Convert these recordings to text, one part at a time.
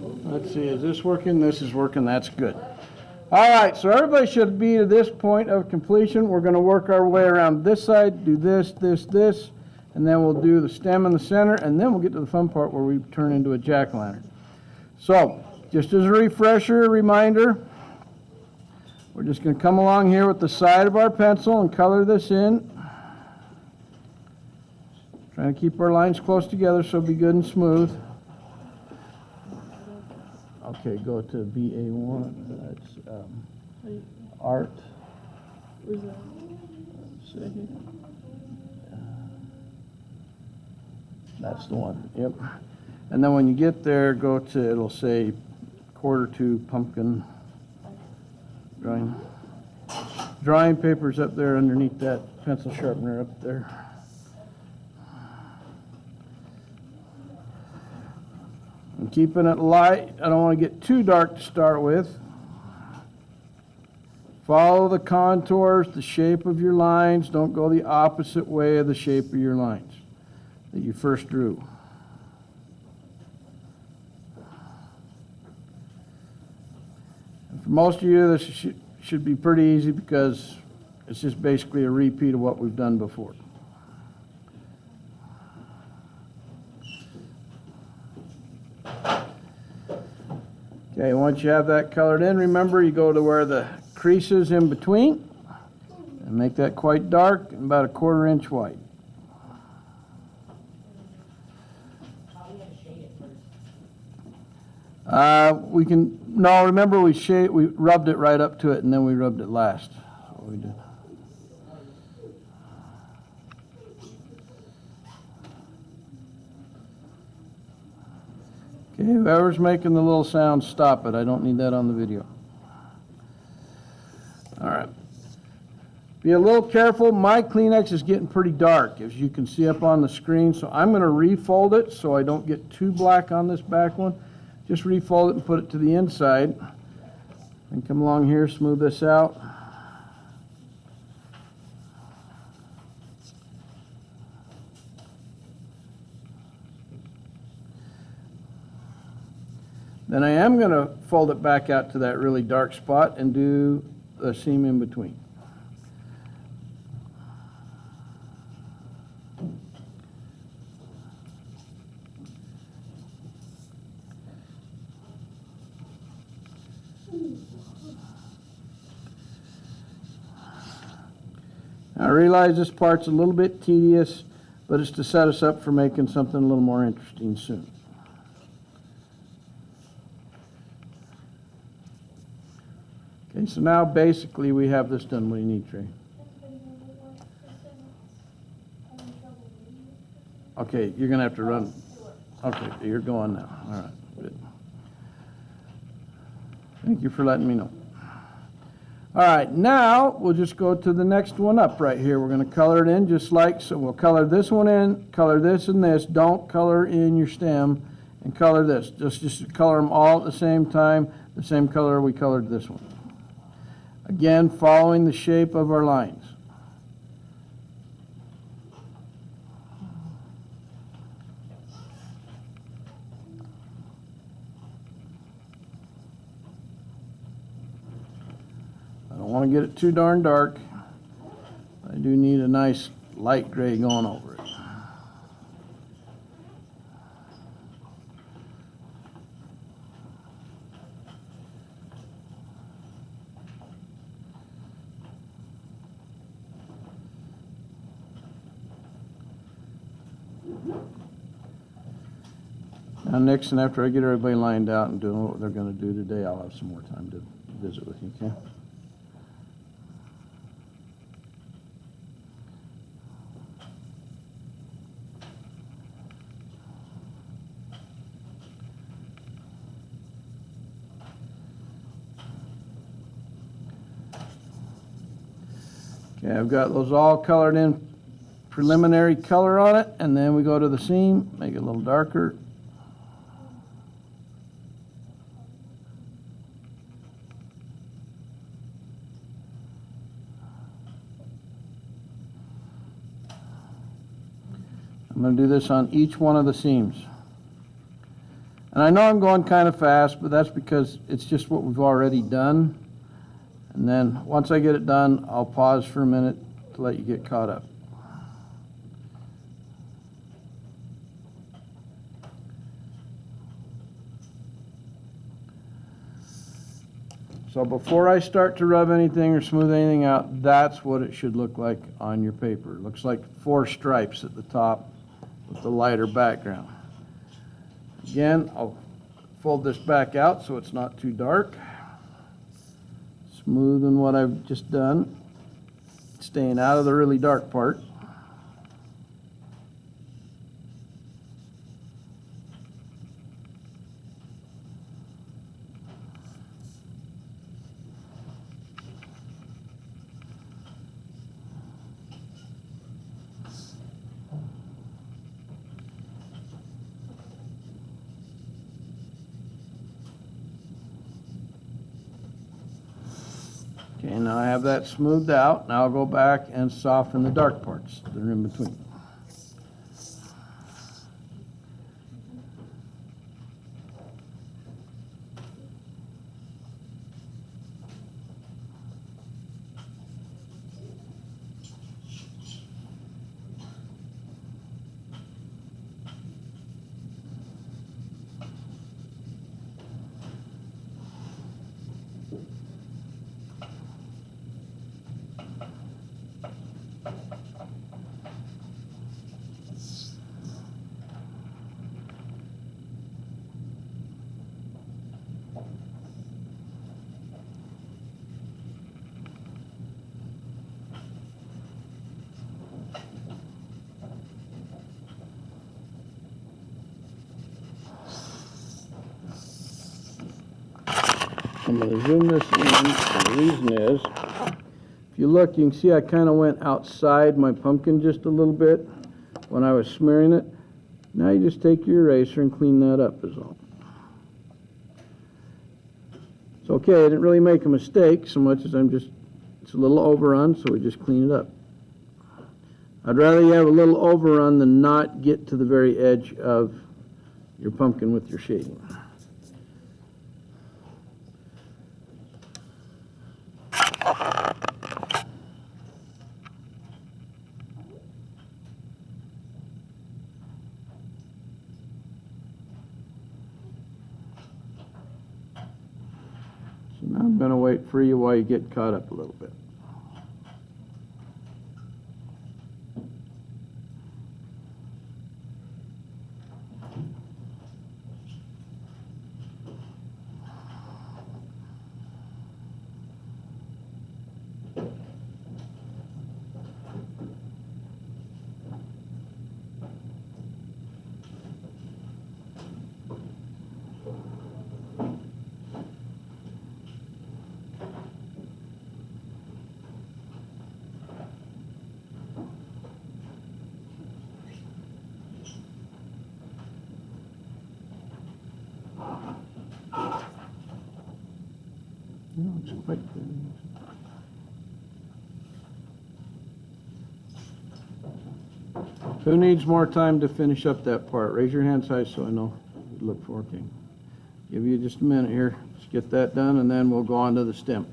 Let's see, is this working? This is working, that's good. All right, so everybody should be to this point of completion. We're going to work our way around this side, do this, this, this, and then we'll do the stem in the center, and then we'll get to the fun part where we turn into a jack-o'-lantern. So, just as a refresher, reminder, we're just going to come along here with the side of our pencil and color this in. Trying to keep our lines close together so it'll be good and smooth. Okay, go to VA1. That's art. Where's that? Let's see. That's the one. Yep. And then when you get there, go to, it'll say Q2 pumpkin drawing. Drawing paper's up there underneath that pencil sharpener up there. I'm keeping it light. I don't want to get too dark to start with. Follow the contours, the shape of your lines. Don't go the opposite way of the shape of your lines that you first drew. And for most of you, this should be pretty easy because it's just basically a repeat of what we've done before. Okay, once you have that colored in, remember you go to where the crease is in between and make that quite dark and about 1/4 inch white. We can, no, remember we rubbed it right up to it and then we rubbed it last. That's what we did. Okay, whoever's making the little sound, stop it. I don't need that on the video. All right. Be a little careful. My Kleenex is getting pretty dark, as you can see up on the screen, so I'm going to refold it so I don't get too black on this back one. Just refold it and put it to the inside. And come along here, smooth this out. Then I am going to fold it back out to that really dark spot and do the seam in between. Now, I realize this part's a little bit tedious, but it's to set us up for making something a little more interesting soon. Okay, so now basically we have this done. What do you need, Trey? Okay, you're going to have to run. Okay, you're going now. All right, good. Thank you for letting me know. All right, now we'll just go to the next one up right here. We're going to color it in just like so. We'll color this one in, color this and this. Don't color in your stem and color this. Just color them all at the same time, the same color we colored this one. Again, following the shape of our lines. I don't want to get it too darn dark. I do need a nice light gray going over it. Now next, and after I get everybody lined out and doing what they're going to do today, I'll have some more time to visit with you, okay? Okay, I've got those all colored in, preliminary color on it, and then we go to the seam, make it a little darker. I'm going to do this on each one of the seams. And And I know I'm going kind of fast, but that's because it's just what we've already done. And then, once I get it done, I'll pause for a minute to let you get caught up. So before I start to rub anything or smooth anything out, that's what it should look like on your paper. It looks like 4 stripes at the top with the lighter background. Again, I'll fold this back out so it's not too dark. Smoothing what I've just done, staying out of the really dark part. Okay, now I have that smoothed out. Now I'll go back and soften the dark parts that are in between. I'm going to zoom this in. The reason is, if you look, you can see I kind of went outside my pumpkin just a little bit when I was smearing it. Now you just take your eraser and clean that up is all. It's okay, I didn't really make a mistake so much as it's a little overrun, so we just clean it up. I'd rather you have a little overrun than not get to the very edge of your pumpkin with your shading. So now I'm going to wait for you while you get caught up a little bit. No, it's quite good. Who needs more time to finish up that part? Raise your hands high so I know you look for it. Give you just a minute here. Let's get that done and then we'll go on to the stem.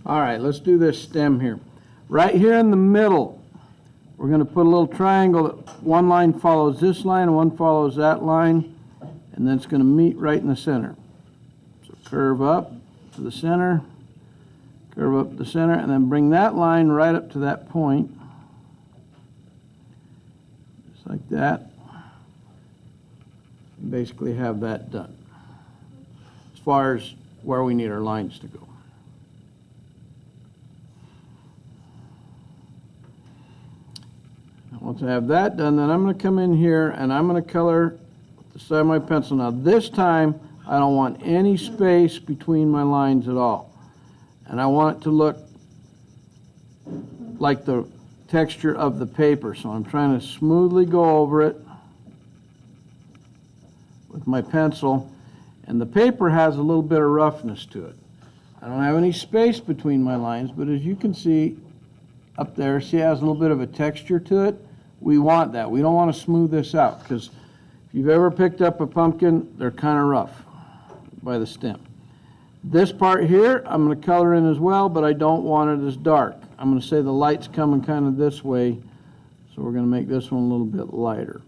All right, let's do this stem here. Right here in the middle, we're going to put a little triangle that one line follows this line and one follows that line, and then it's going to meet right in the center. So curve up to the center, curve up the center, and then bring that line right up to that point. Just like that. And basically have that done. As far as where we need our lines to go. Once I have that done, then I'm going to come in here and I'm going to color with the side of my pencil. Now this time, I don't want any space between my lines at all. And I want it to look like the texture of the paper. So I'm trying to smoothly go over it with my pencil. And the paper has a little bit of roughness to it. I don't have any space between my lines, but as you can see up there, see it has a little bit of a texture to it. We want that. We don't want to smooth this out, because if you've ever picked up a pumpkin, they're kind of rough by the stem. This part here, I'm going to color in as well, but I don't want it as dark. I'm going to say the light's coming kind of this way, so we're going to make this one a little bit lighter.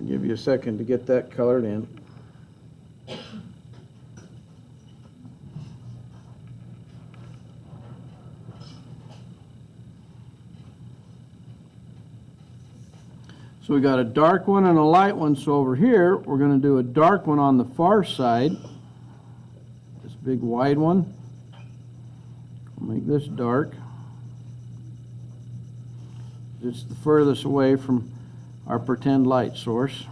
Give you a second to get that colored in. So we got a dark one and a light one. So over here, we're going to do a dark one on the far side. This big wide one. We'll make this dark. It's the furthest away from our pretend light source.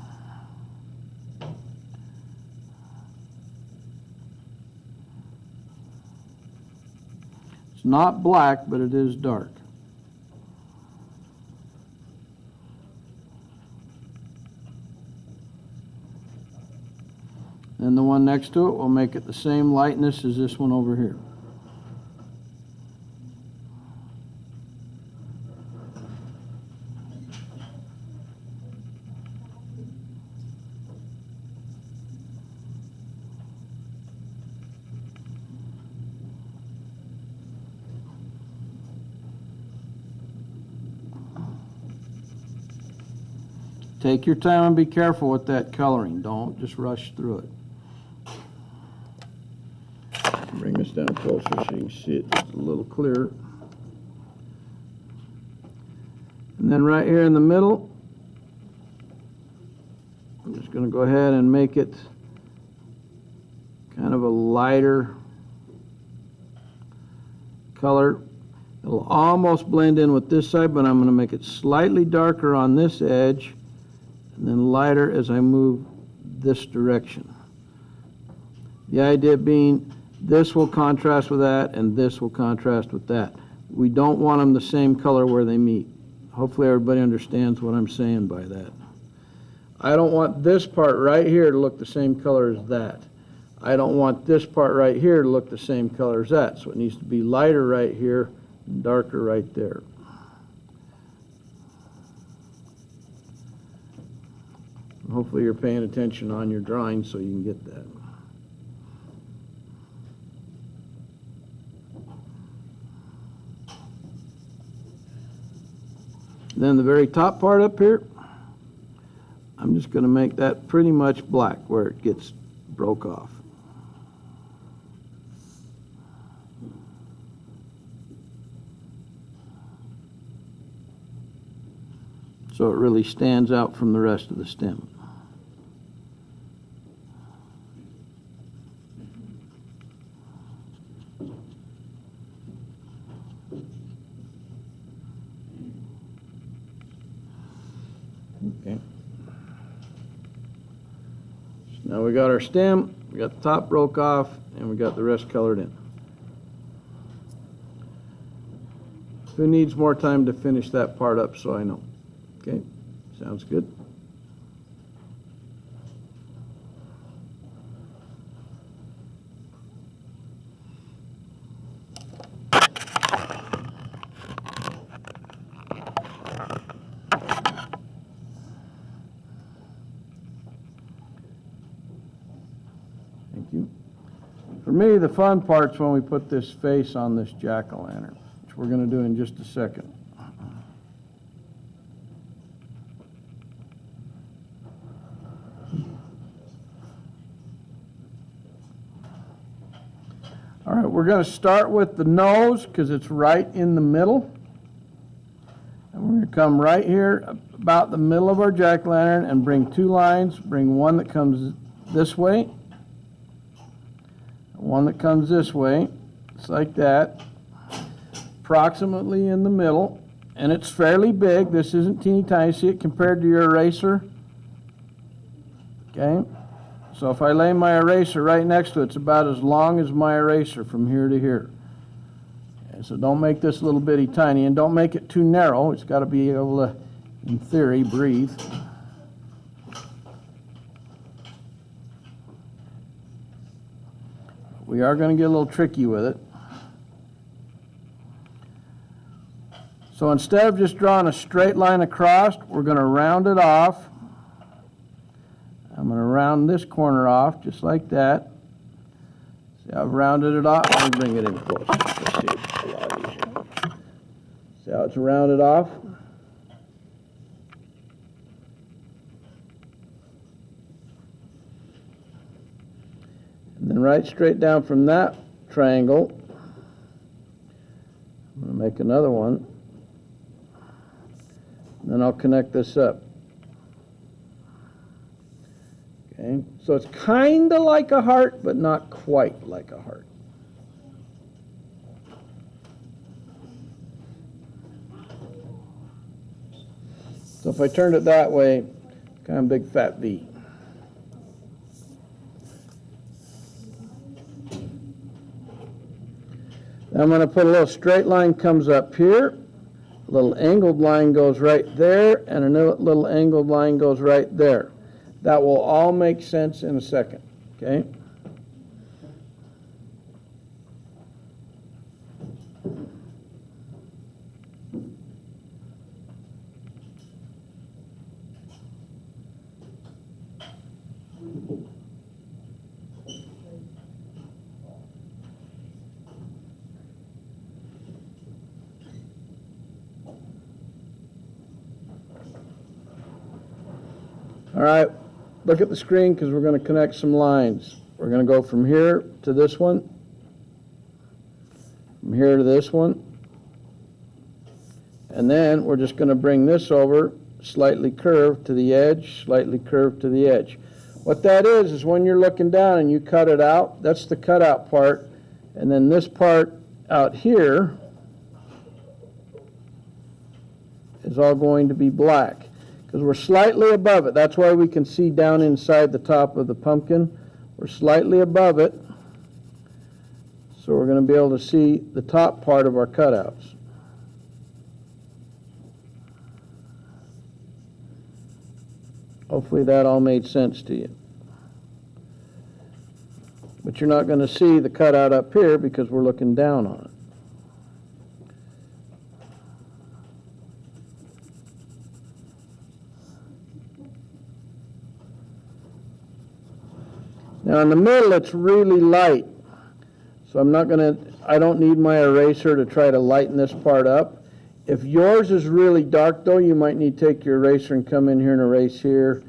It's not black, but it is dark. Then the one next to it, we'll make it the same lightness as this one over here. Take your time and be careful with that coloring. Don't just rush through it. Bring this down closer so you can see it just a little clearer. And then right here in the middle, I'm just going to go ahead and make it kind of a lighter color. It'll almost blend in with this side, but I'm going to make it slightly darker on this edge and then lighter as I move this direction. The idea being this will contrast with that and this will contrast with that. We don't want them the same color where they meet. Hopefully everybody understands what I'm saying by that. I don't want this part right here to look the same color as that. I don't want this part right here to look the same color as that. So it needs to be lighter right here and darker right there. Hopefully you're paying attention on your drawing so you can get that. Then the very top part up here, I'm just going to make that pretty much black where it gets broke off. So it really stands out from the rest of the stem. Okay. So now we got our stem, we got the top broke off, and we got the rest colored in. Who needs more time to finish that part up so I know? Okay, sounds good. For me, the fun part's when we put this face on this jack-o'-lantern, which we're going to do in just a second. All right, we're going to start with the nose because it's right in the middle. And we're going to come right here about the middle of our jack-o'-lantern and bring two lines. Bring one that comes this way, one that comes this way. It's like that, approximately in the middle. And it's fairly big. This isn't teeny tiny. See it compared to your eraser? Okay. So if I lay my eraser right next to it, it's about as long as my eraser from here to here. And so don't make this little bitty tiny, and don't make it too narrow. It's got to be able to, in theory, breathe. We are going to get a little tricky with it. So instead of just drawing a straight line across, we're going to round it off. I'm going to round this corner off just like that. See, I've rounded it off. Let me bring it in close. Let's see, it's a lot easier. See how it's rounded off? And then right straight down from that triangle, I'm going to make another one. And then I'll connect this up. Okay, so it's kind of like a heart, but not quite like a heart. So if I turned it that way, kind of big fat V. Now I'm going to put a little straight line comes up here, a little angled line goes right there, and a little angled line goes right there. That will all make sense in a second, okay? All right. Look at the screen because we're going to connect some lines. We're going to go from here to this one, from here to this one, and then we're just going to bring this over, slightly curved to the edge, slightly curved to the edge. What that is when you're looking down and you cut it out, that's the cutout part, and then this part out here is all going to be black. Because we're slightly above it. That's why we can see down inside the top of the pumpkin. We're slightly above it. So we're going to be able to see the top part of our cutouts. Hopefully that all made sense to you. But you're not going to see the cutout up here because we're looking down on it. Now in the middle it's really light, so I don't need my eraser to try to lighten this part up. If yours is really dark though, you might need to take your eraser and come in here and erase here,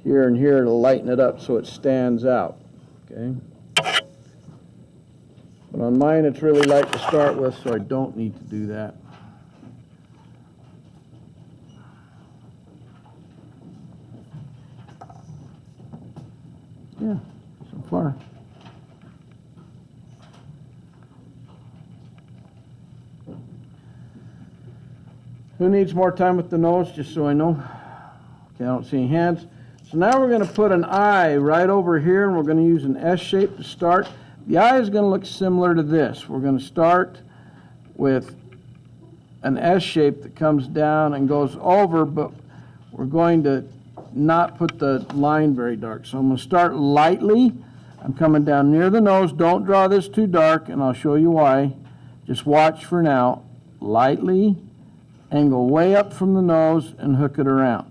here, and here to lighten it up so it stands out, okay? But on mine it's really light to start with, so I don't need to do that. Yeah. So far. Who needs more time with the nose, just so I know? Okay, I don't see any hands. So now we're going to put an eye right over here, and we're going to use an S shape to start. The eye is going to look similar to this. We're going to start with an S shape that comes down and goes over, but we're going to not put the line very dark. So I'm going to start lightly. I'm coming down near the nose. Don't draw this too dark, and I'll show you why. Just watch for now. Lightly, angle way up from the nose, and hook it around.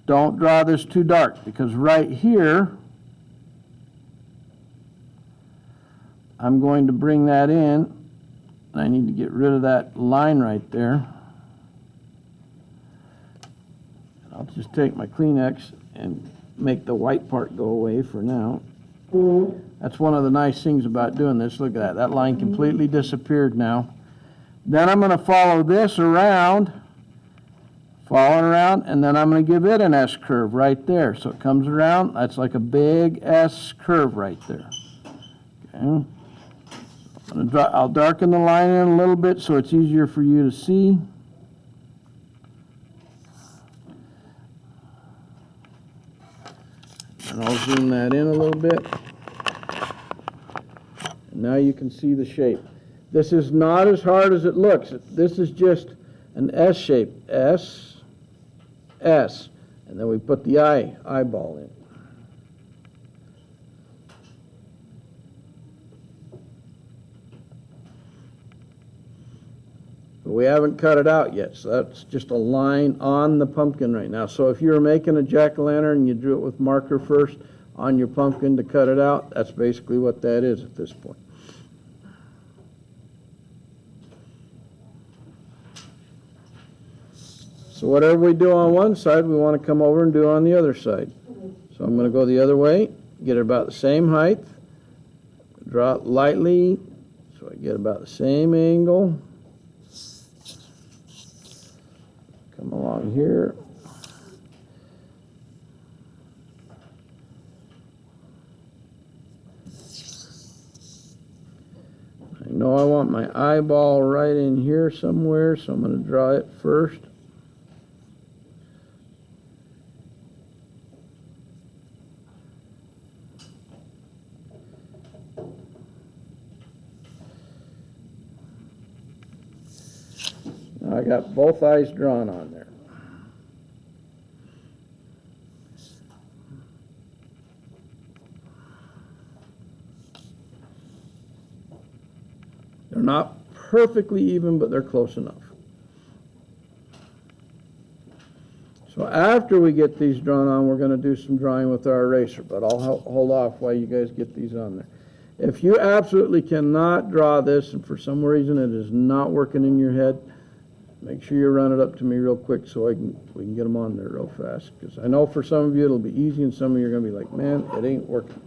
Don't draw this too dark, because right here, I'm going to bring that in. I need to get rid of that line right there. I'll just take my Kleenex and make the white part go away for now. That's one of the nice things about doing this. Look at that. That line completely disappeared now. Then I'm going to follow this around, and then I'm going to give it an S curve right there. So it comes around. That's like a big S curve right there. Okay. I'll darken the line in a little bit so it's easier for you to see. And I'll zoom that in a little bit. And now you can see the shape. This is not as hard as it looks. This is just an S shape. S, S. And then we put the eyeball in. But we haven't cut it out yet, so that's just a line on the pumpkin right now. So if you were making a jack-o'-lantern and you drew it with marker first on your pumpkin to cut it out, that's basically what that is at this point. So whatever we do on one side, we want to come over and do on the other side. So I'm going to go the other way, get it about the same height, draw it lightly so I get about the same angle. Come along here. I know I want my eyeball right in here somewhere, so I'm going to draw it first. Now I got both eyes drawn on there. They're not perfectly even, but they're close enough. So after we get these drawn on, we're going to do some drawing with our eraser, but I'll hold off while you guys get these on there. If you absolutely cannot draw this, and for some reason it is not working in your head, make sure you run it up to me real quick so we can get them on there real fast. Because I know for some of you it'll be easy, and some of you are going to be like, man, it ain't working.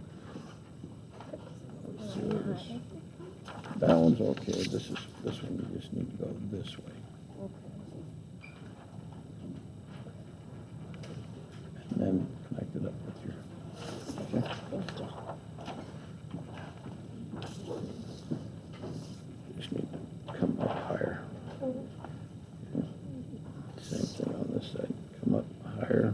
Let's see where this. That one's okay. This one you just need to go this way. And then connect it up with your. Okay. Just need to come up higher. Same thing on this side. Come up higher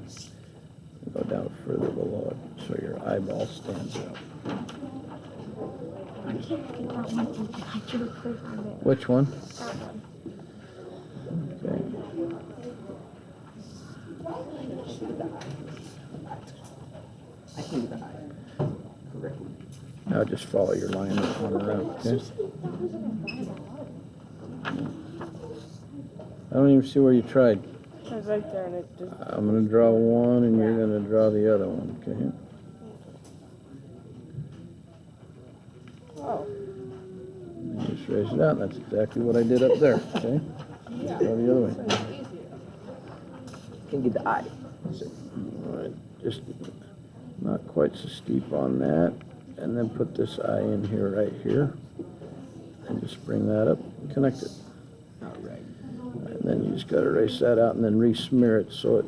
and go down further below it so your eyeball stands out. Which one? Okay. I can do the eye correctly. Now just follow your line and run around, okay? I don't even see where you tried. I was right there and it just... I'm going to draw one and you're going to draw the other one, okay? Oh. And just raise it out. That's exactly what I did up there, okay? Draw the other way. Can get the eye. All right, just not quite so steep on that. And then put this eye in here, right here. And just bring that up and connect it. All right. And then you just got to erase that out and then re-smear it so it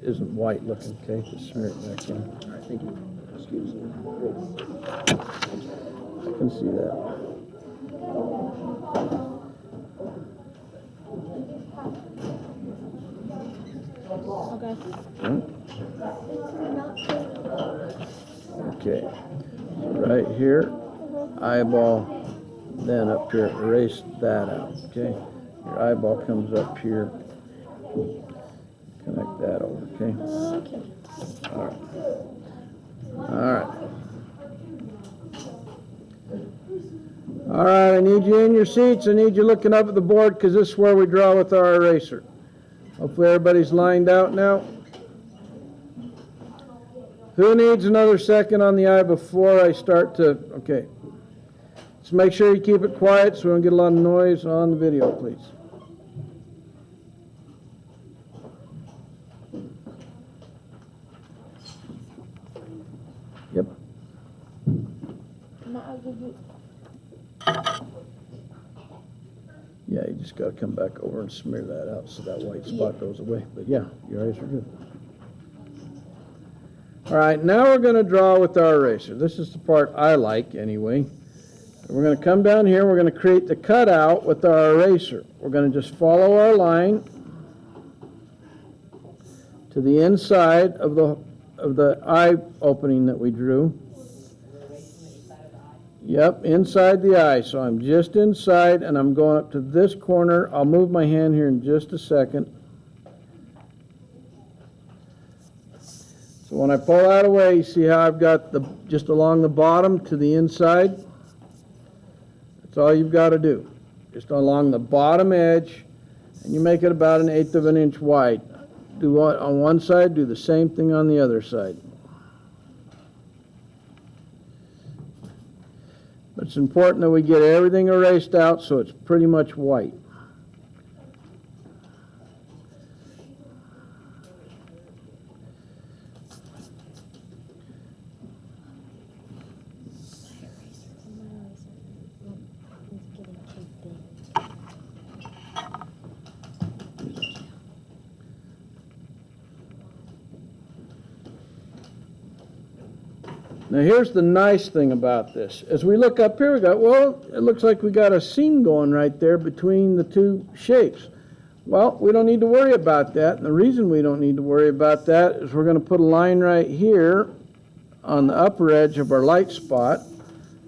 isn't white looking, okay? Just smear it back in. All right, thank you. Excuse me. I can see that. Okay. Okay, so right here, eyeball, then up here, erase that out, okay? Your eyeball comes up here, connect that over, okay? Okay. All right. All right. All right, I need you in your seats. I need you looking up at the board because this is where we draw with our eraser. Hopefully everybody's lined out now. Who needs another second on the eye before I start to, okay. Just make sure you keep it quiet so we don't get a lot of noise on the video, please. Yep. Yeah, you just got to come back over and smear that out so that white spot goes away. But yeah, your eyes are good. All right, now we're going to draw with our eraser. This is the part I like anyway. We're going to come down here. We're going to create the cutout with our eraser. We're going to just follow our line to the inside of the eye opening that we drew. Yep, inside the eye. So I'm just inside and I'm going up to this corner. I'll move my hand here in just a second. So when I pull that away, you see how I've got just along the bottom to the inside? That's all you've got to do. Just along the bottom edge, and you make it about 1/8 of an inch wide. Do it on one side, do the same thing on the other side. But it's important that we get everything erased out so it's pretty much white. Now here's the nice thing about this. As we look up here, we got, well, it looks like we got a seam going right there between the two shapes. Well, we don't need to worry about that. And the reason we don't need to worry about that is we're going to put a line right here on the upper edge of our light spot.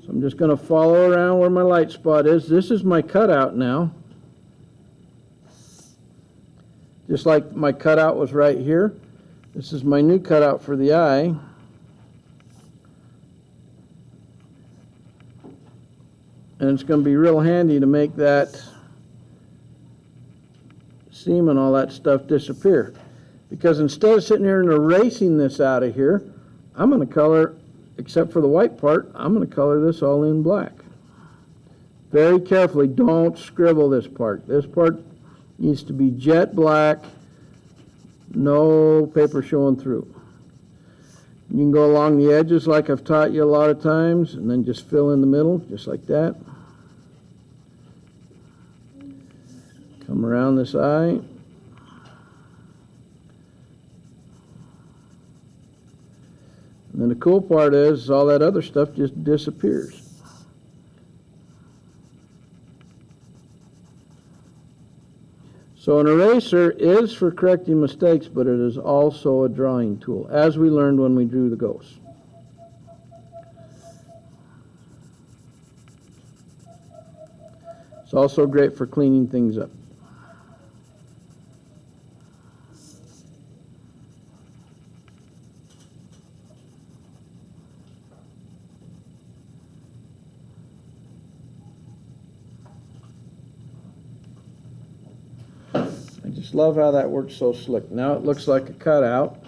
So I'm just going to follow around where my light spot is. This is my cutout now. Just like my cutout was right here. This is my new cutout for the eye. And it's going to be real handy to make that seam and all that stuff disappear. Because instead of sitting here and erasing this out of here, I'm going to color, except for the white part, I'm going to color this all in black. Very carefully, don't scribble this part. This part needs to be jet black, no paper showing through. You can go along the edges like I've taught you a lot of times, and then just fill in the middle, just like that. Come around this eye. And then the cool part is all that other stuff just disappears. So an eraser is for correcting mistakes, but it is also a drawing tool, as we learned when we drew the ghosts. It's also great for cleaning things up. I just love how that works so slick. Now it looks like a cutout.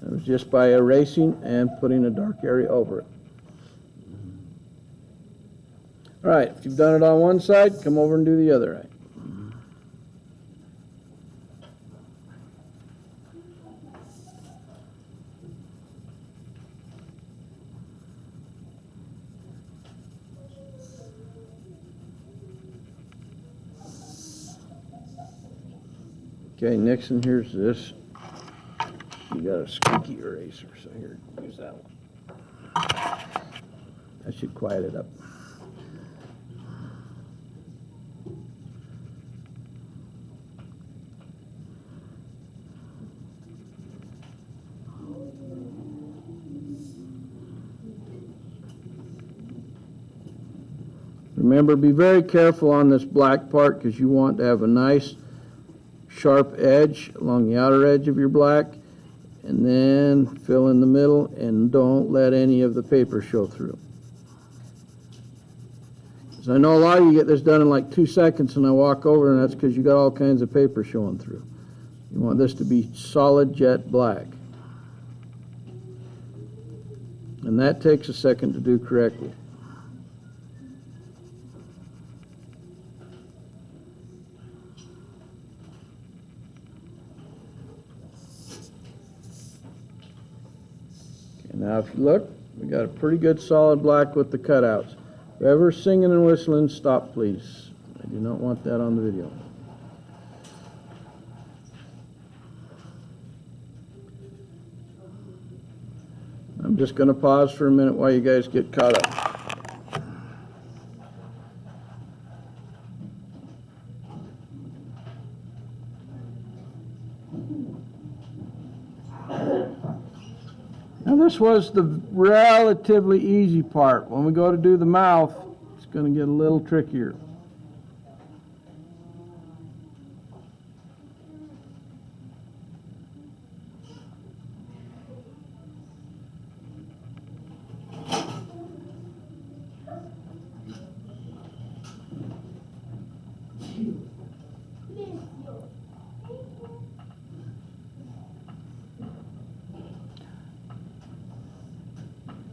It was just by erasing and putting a dark area over it. All right, if you've done it on one side, come over and do the other eye. Okay, next one here's this. You got a squeaky eraser, so here, use that one. That should quiet it up. Remember, be very careful on this black part because you want to have a nice sharp edge along the outer edge of your black, and then fill in the middle and don't let any of the paper show through. So I know a lot of you get this done in like 2 seconds and I walk over, and that's because you got all kinds of paper showing through. You want this to be solid jet black. And that takes a second to do correctly. Okay, now if you look, we got a pretty good solid black with the cutouts. Whoever's singing and whistling, stop please. I do not want that on the video. I'm just going to pause for a minute while you guys get caught up. Now this was the relatively easy part. When we go to do the mouth, it's going to get a little trickier.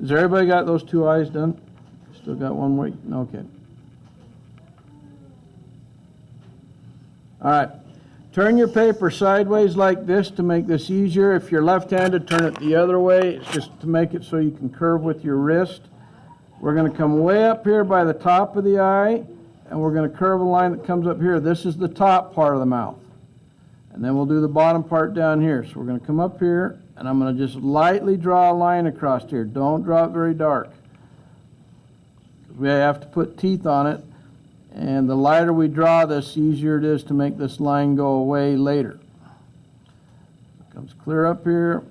Has everybody got those two eyes done? Still got one more? Okay. All right. Turn your paper sideways like this to make this easier. If you're left-handed, turn it the other way. It's just to make it so you can curve with your wrist. We're going to come way up here by the top of the eye, and we're going to curve a line that comes up here. This is the top part of the mouth. And then we'll do the bottom part down here. So we're going to come up here, and I'm going to just lightly draw a line across here. Don't draw it very dark. We have to put teeth on it, and the lighter we draw this, the easier it is to make this line go away later. It comes clear up here,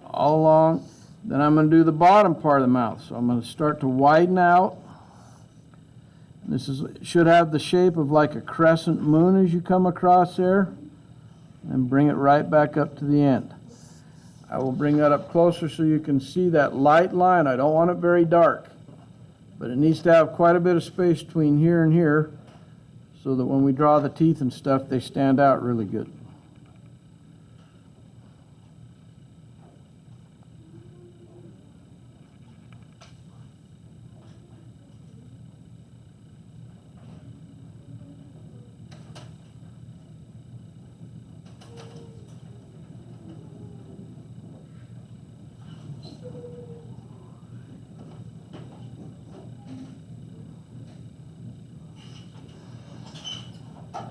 all along. Then I'm going to do the bottom part of the mouth. So I'm going to start to widen out. This should have the shape of like a crescent moon as you come across there, and bring it right back up to the end. I will bring that up closer so you can see that light line. I don't want it very dark, but it needs to have quite a bit of space between here and here so that when we draw the teeth and stuff, they stand out really good.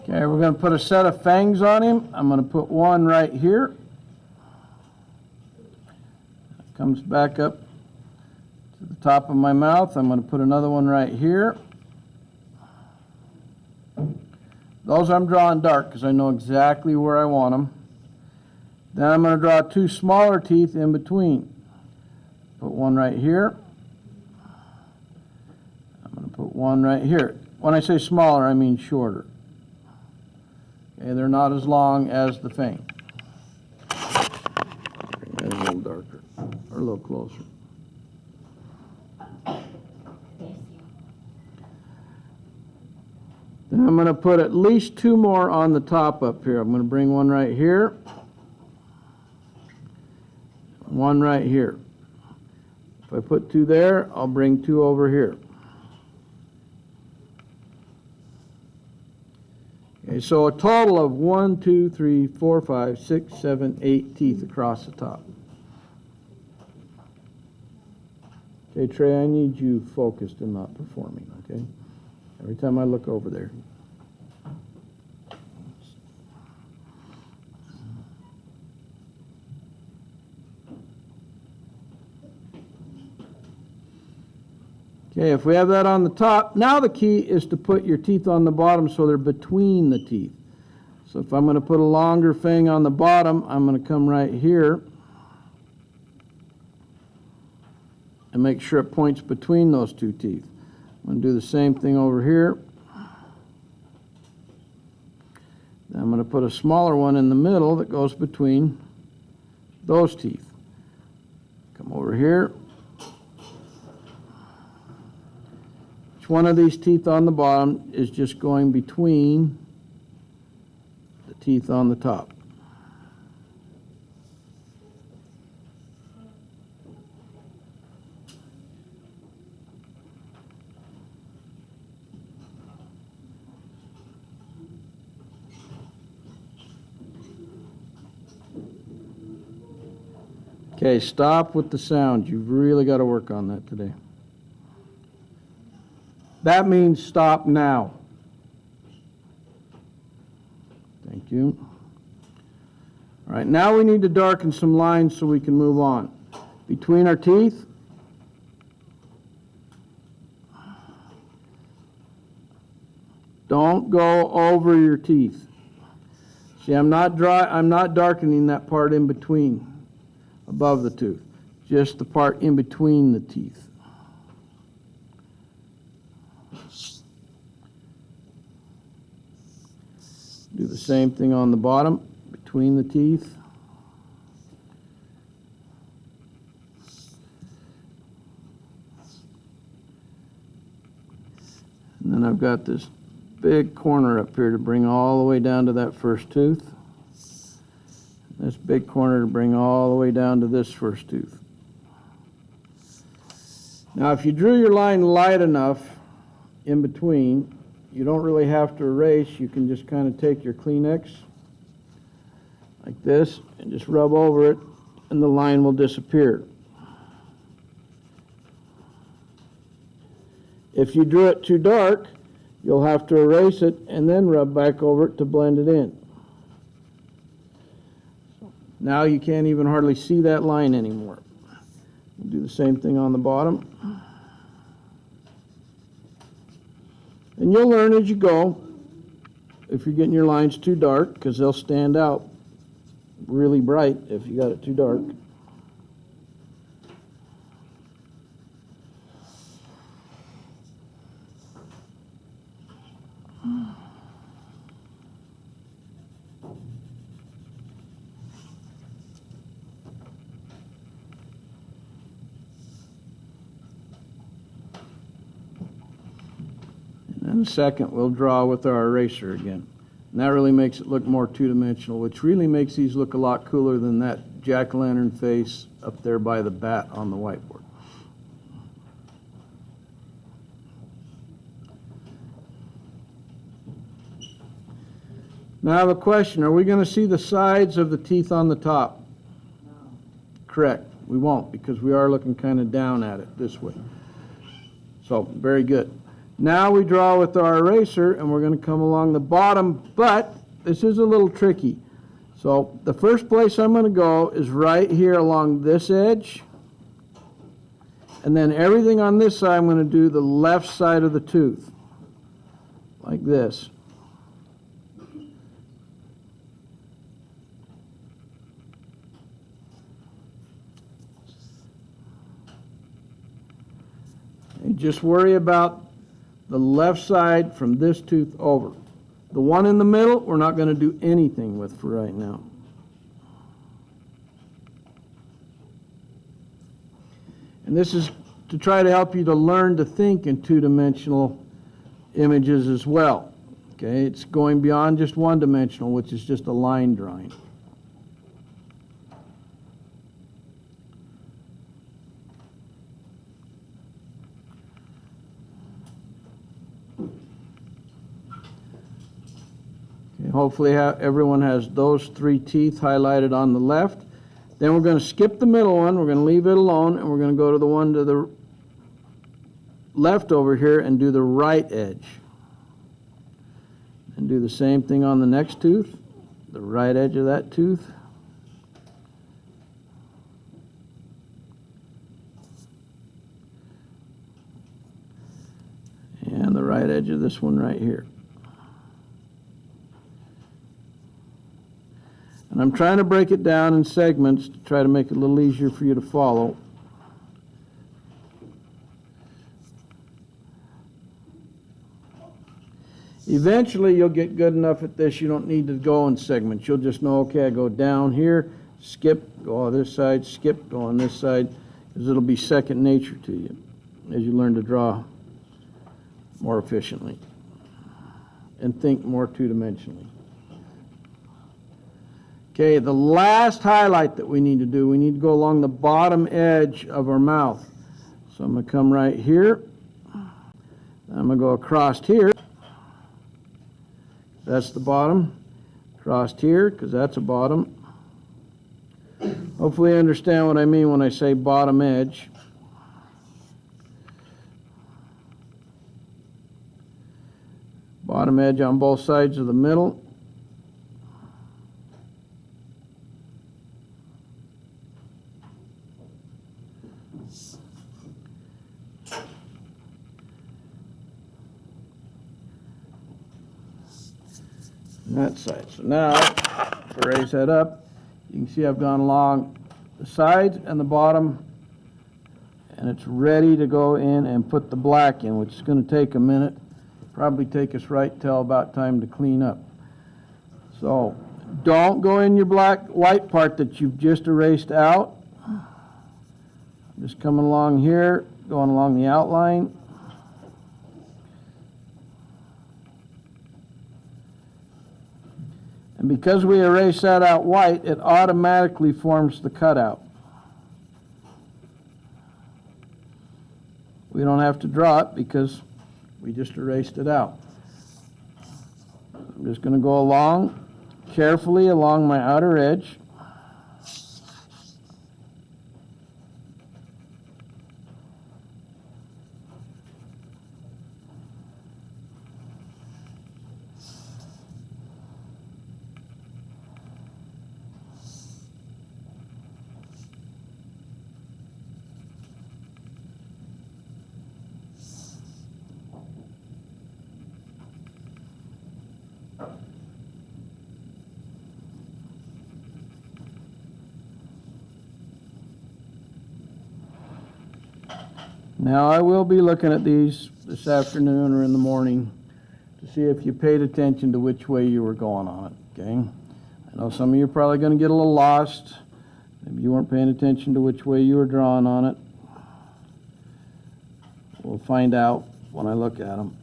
Okay, we're going to put a set of fangs on him. I'm going to put one right here. Comes back up to the top of my mouth. I'm going to put another one right here. Those I'm drawing dark because I know exactly where I want them. Then I'm going to draw two smaller teeth in between. Put one right here. I'm going to put one right here. When I say smaller, I mean shorter. Okay, they're not as long as the fang. A little darker, or a little closer. Then I'm going to put at least two more on the top up here. I'm going to bring one right here, one right here. If I put two there, I'll bring two over here. Okay, so a total of 1, 2, 3, 4, 5, 6, 7, 8 teeth across the top. Okay, Trey, I need you focused and not performing, okay? Every time I look over there. Okay, if we have that on the top, now the key is to put your teeth on the bottom so they're between the teeth. So if I'm going to put a longer fang on the bottom, I'm going to come right here and make sure it points between those two teeth. I'm going to do the same thing over here. Then I'm going to put a smaller one in the middle that goes between those teeth. Come over here. One of these teeth on the bottom is just going between the teeth on the top. Okay, stop with the sound. You've really got to work on that today. That means stop now. Thank you. All right, now we need to darken some lines so we can move on. Between our teeth, don't go over your teeth. See, I'm not darkening that part in between, above the tooth, just the part in between the teeth. Do the same thing on the bottom, between the teeth. And then I've got this big corner up here to bring all the way down to that first tooth. This big corner to bring all the way down to this first tooth. Now, if you drew your line light enough in between, you don't really have to erase. You can just kind of take your Kleenex like this and just rub over it, and the line will disappear. If you drew it too dark, you'll have to erase it and then rub back over it to blend it in. Now you can't even hardly see that line anymore. We'll do the same thing on the bottom. And you'll learn as you go if you're getting your lines too dark, because they'll stand out really bright if you got it too dark. In a second, we'll draw with our eraser again. And that really makes it look more two-dimensional, which really makes these look a lot cooler than that jack-o'-lantern face up there by the bat on the whiteboard. Now I have a question. Are we going to see the sides of the teeth on the top? No. Correct. We won't, because we are looking kind of down at it this way. So, very good. Now we draw with our eraser, and we're going to come along the bottom, but this is a little tricky. So the first place I'm going to go is right here along this edge, and then everything on this side I'm going to do the left side of the tooth, like this. And just worry about the left side from this tooth over. The one in the middle, we're not going to do anything with for right now. And this is to try to help you to learn to think in two-dimensional images as well. Okay, it's going beyond just one-dimensional, which is just a line drawing. Hopefully everyone has those three teeth highlighted on the left. Then we're going to skip the middle one. We're going to leave it alone, and we're going to go to the one to the left over here and do the right edge. And do the same thing on the next tooth, the right edge of that tooth. And the right edge of this one right here. And I'm trying to break it down in segments to try to make it a little easier for you to follow. Eventually, you'll get good enough at this, you don't need to go in segments. You'll just know, okay, I go down here, skip, go on this side, skip, go on this side, because it'll be second nature to you as you learn to draw more efficiently and think more two-dimensionally. Okay, the last highlight that we need to do, we need to go along the bottom edge of our mouth. So I'm going to come right here. I'm going to go across here. That's the bottom. Across here, because that's a bottom. Hopefully you understand what I mean when I say bottom edge. Bottom edge on both sides of the middle. And that side. So now, if I raise that up, you can see I've gone along the sides and the bottom, and it's ready to go in and put the black in, which is going to take a minute. Probably take us right till about time to clean up. So don't go in your white part that you've just erased out. Just coming along here, going along the outline. And because we erase that out white, it automatically forms the cutout. We don't have to draw it because we just erased it out. I'm just going to go along, carefully along my outer edge. Now I will be looking at these this afternoon or in the morning to see if you paid attention to which way you were going on it, okay? I know some of you are probably going to get a little lost. Maybe you weren't paying attention to which way you were drawing on it. We'll find out when I look at them.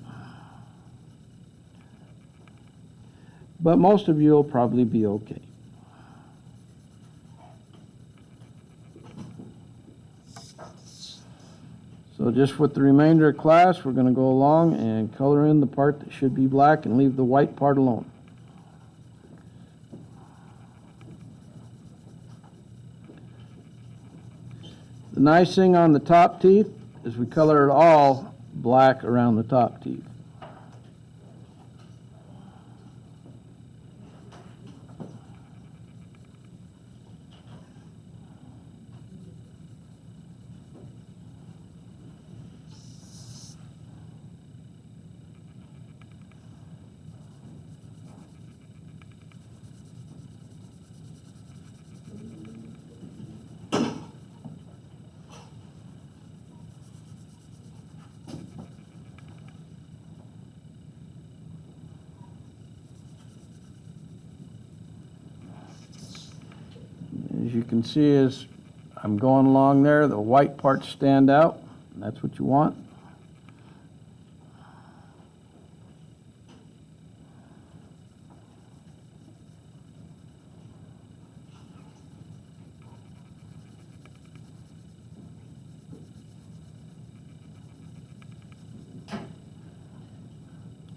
But most of you will probably be okay. So just with the remainder of class, we're going to go along and color in the part that should be black and leave the white part alone. The nice thing on the top teeth is we color it all black around the top teeth. As you can see, as I'm going along there, the white parts stand out, and that's what you want.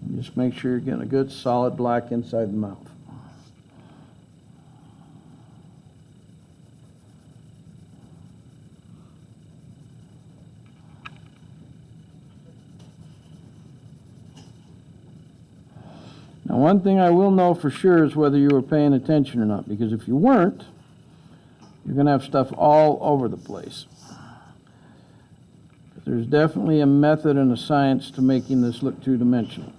And just make sure you're getting a good solid black inside the mouth. Now, one thing I will know for sure is whether you were paying attention or not, because if you weren't, you're going to have stuff all over the place. But there's definitely a method and a science to making this look two-dimensional.